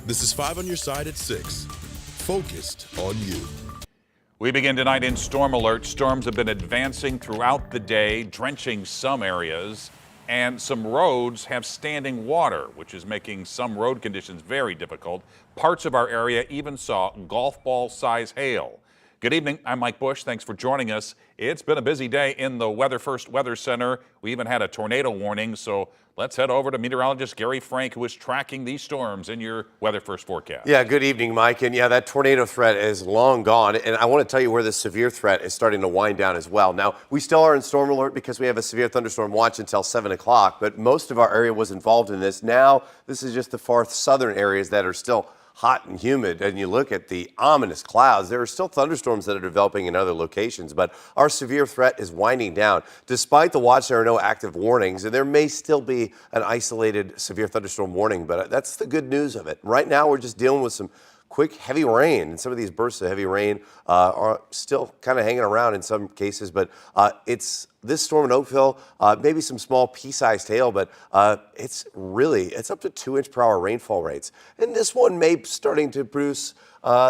This is 5 on your side at 6. Focused on you. We begin tonight in storm alert. Storms have been advancing throughout the day, drenching some areas, and some roads have standing water, which is making some road conditions very difficult. Parts of our area even saw golf ball size hail. Good evening, I'm Mike Bush. Thanks for joining us. It's been a busy day in the Weather First Weather Center. We even had a tornado warning, so let's head over to meteorologist Gary Frank, who is tracking these storms in your Weather First forecast. Yeah, good evening, Mike. And yeah, that tornado threat is long gone. And I want to tell you where the severe threat is starting to wind down as well. Now, we still are in storm alert because we have a severe thunderstorm watch until 7 o'clock, but most of our area was involved in this. Now, this is just the far southern areas that are still hot and humid, and you look at the ominous clouds. There are still thunderstorms that are developing in other locations, but our severe threat is winding down. Despite the watch, there are no active warnings, and there may still be an isolated severe thunderstorm warning, but that's the good news of it. Right now, we're just dealing with some quick, heavy rain, and some of these bursts of heavy rain are still kind of hanging around in some cases, but it's this storm in Oakville, maybe some small pea-sized hail, but it's up to 2-inch per hour rainfall rates. And this one may be starting to produce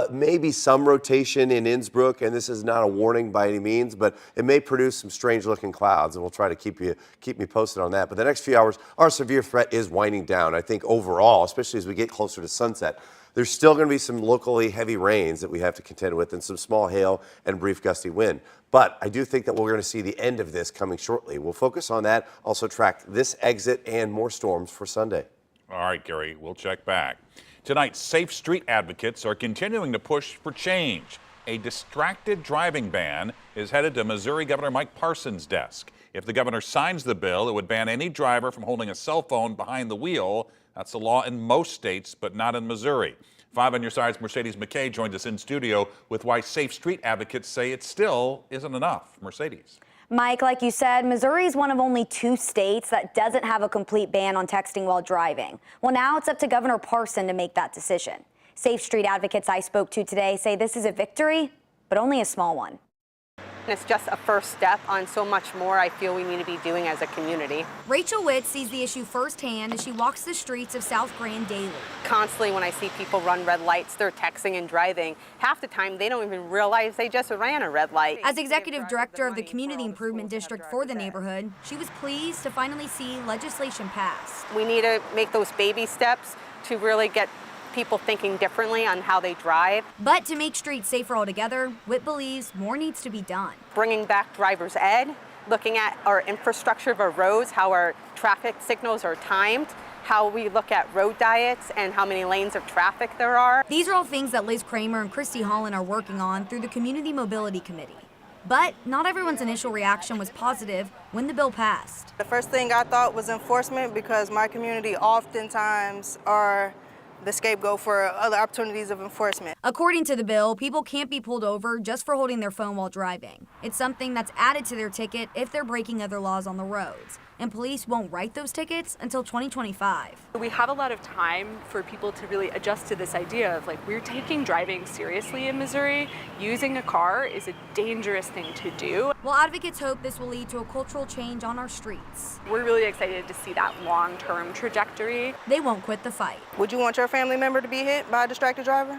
maybe some rotation in Innsbruck, and this is not a warning by any means, but it may produce some strange-looking clouds, and we'll try to keep me posted on that. But the next few hours, our severe threat is winding down. I think overall, especially as we get closer to sunset, there's still going to be some locally heavy rains that we have to contend with and some small hail and brief gusty wind. But I do think that we're going to see the end of this coming shortly. We'll focus on that, also track this exit and more storms for Sunday. All right, Gary, we'll check back. Tonight, safe street advocates are continuing to push for change. A distracted driving ban is headed to Missouri Governor Mike Parson's desk. If the governor signs the bill, it would ban any driver from holding a cell phone behind the wheel. That's the law in most states, but not in Missouri. 5 on your side's Mercedes McKay joins us in studio with why safe street advocates say it still isn't enough. Mercedes. Mike, like you said, Missouri is one of only 2 states that doesn't have a complete ban on texting while driving. Well, now it's up to Governor Parson to make that decision. Safe street advocates I spoke to today say this is a victory, but only a small one. It's just a first step on so much more I feel we need to be doing as a community. Rachel Witt sees the issue firsthand as she walks the streets of South Grand daily. Constantly when I see people run red lights, they're texting and driving. Half the time they don't even realize they just ran a red light. As executive director of the Community Improvement District for the neighborhood, she was pleased to finally see legislation passed. We need to make those baby steps to really get people thinking differently on how they drive. But to make streets safer altogether, Witt believes more needs to be done. Bringing back driver's ed, looking at our infrastructure of our roads, how our traffic signals are timed, how we look at road diets and how many lanes of traffic there are. These are all things that Liz Kramer and Christy Holland are working on through the Community Mobility Committee. But not everyone's initial reaction was positive when the bill passed. The first thing I thought was enforcement, because my community oftentimes are the scapegoat for other opportunities of enforcement. According to the bill, people can't be pulled over just for holding their phone while driving. It's something that's added to their ticket if they're breaking other laws on the roads. And police won't write those tickets until 2025. We have a lot of time for people to really adjust to this idea of we're taking driving seriously in Missouri. Using a car is a dangerous thing to do. Well, advocates hope this will lead to a cultural change on our streets. We're really excited to see that long-term trajectory. They won't quit the fight. Would you want your family member to be hit by a distracted driver?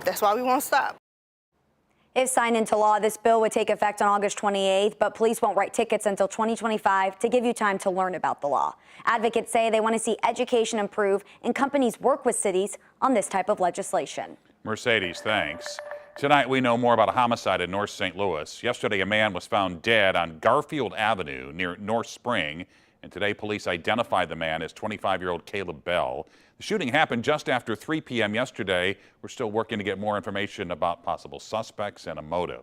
That's why we won't stop. If signed into law, this bill would take effect on August 28th, but police won't write tickets until 2025 to give you time to learn about the law. Advocates say they want to see education improve and companies work with cities on this type of legislation. Mercedes, thanks. Tonight, we know more about a homicide in North St. Louis. Yesterday, a man was found dead on Garfield Avenue near North Spring. And today, police identified the man as 25-year-old Caleb Bell. The shooting happened just after 3 p.m. yesterday. We're still working to get more information about possible suspects and a motive.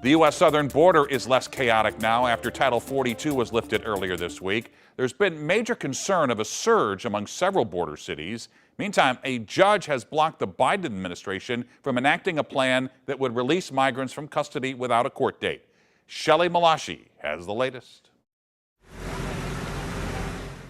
The U.S. southern border is less chaotic now after Title 42 was lifted earlier this week. There's been major concern of a surge among several border cities. Meantime, a judge has blocked the Biden administration from enacting a plan that would release migrants from custody without a court date. Shelley Malashi has the latest.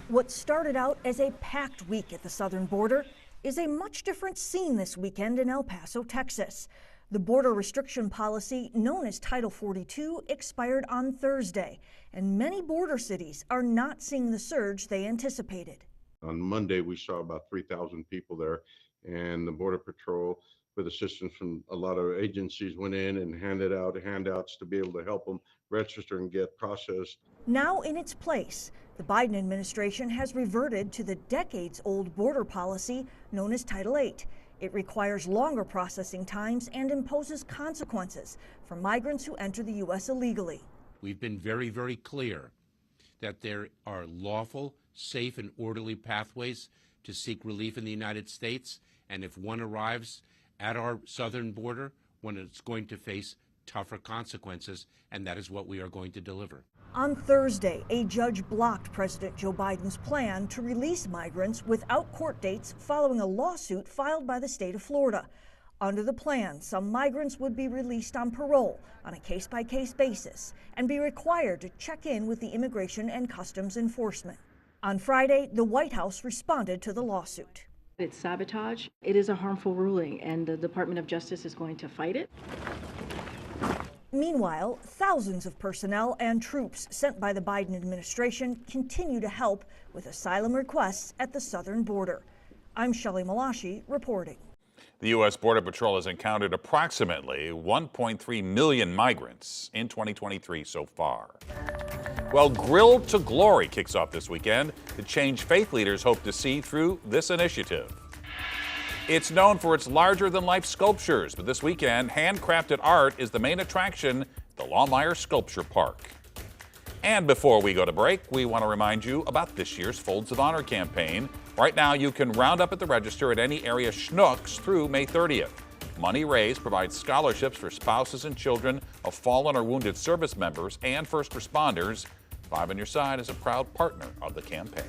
What started out as a packed week at the southern border is a much different scene this weekend in El Paso, Texas. The border restriction policy, known as Title 42, expired on Thursday, and many border cities are not seeing the surge they anticipated. On Monday, we saw about 3,000 people there, and the Border Patrol, with assistance from a lot of agencies, went in and handed out handouts to be able to help them register and get processed. Now in its place, the Biden administration has reverted to the decades-old border policy known as Title VIII. It requires longer processing times and imposes consequences for migrants who enter the U.S. illegally. We've been very, very clear that there are lawful, safe, and orderly pathways to seek relief in the United States, and if one arrives at our southern border, one is going to face tougher consequences, and that is what we are going to deliver. On Thursday, a judge blocked President Joe Biden's plan to release migrants without court dates following a lawsuit filed by the state of Florida. Under the plan, some migrants would be released on parole on a case-by-case basis and be required to check in with the Immigration and Customs Enforcement. On Friday, the White House responded to the lawsuit. It's sabotage. It is a harmful ruling, and the Department of Justice is going to fight it. Meanwhile, thousands of personnel and troops sent by the Biden administration continue to help with asylum requests at the southern border. I'm Shelley Malashi reporting. The U.S. Border Patrol has encountered approximately 1.3 million migrants in 2023 so far. Well, Grill to Glory kicks off this weekend. The change faith leaders hope to see through this initiative. It's known for its larger-than-life sculptures, but this weekend, handcrafted art is the main attraction at the Lawmeyer Sculpture Park. And before we go to break, we want to remind you about this year's Folds of Honor campaign. Right now, you can round up at the register at any area Schnucks through May 30th. Money raised provides scholarships for spouses and children of fallen or wounded service members and first responders. Five on Your Side is a proud partner of the campaign.